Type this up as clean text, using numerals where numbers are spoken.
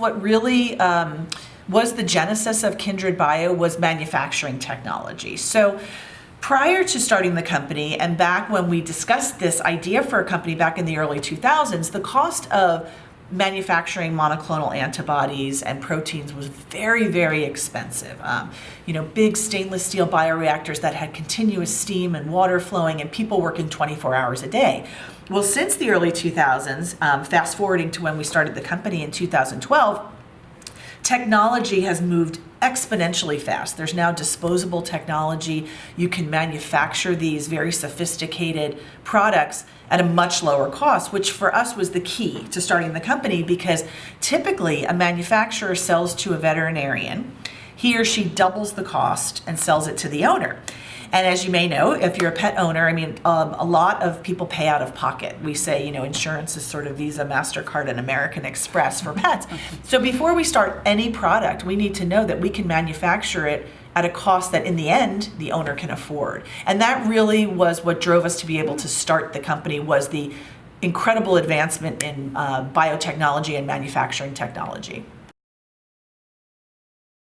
what really was the genesis of Kindred Bio, was manufacturing technology. So prior to starting the company, and back when we discussed this idea for a company back in the early 2000s, the cost of manufacturing monoclonal antibodies and proteins was very, very expensive. Big stainless steel bioreactors that had continuous steam and water flowing and people working 24 hours a day. Well, since the early 2000s, fast forwarding to when we started the company in 2012, technology has moved exponentially fast. There's now disposable technology. You can manufacture these very sophisticated products at a much lower cost, which for us was the key to starting the company, because typically a manufacturer sells to a veterinarian. He or she doubles the cost and sells it to the owner. And as you may know, if you're a pet owner, a lot of people pay out of pocket. We say, insurance is sort of Visa, MasterCard, and American Express for pets. So before we start any product, we need to know that we can manufacture it at a cost that in the end, the owner can afford. And that really was what drove us to be able to start the company, was the incredible advancement in biotechnology and manufacturing technology.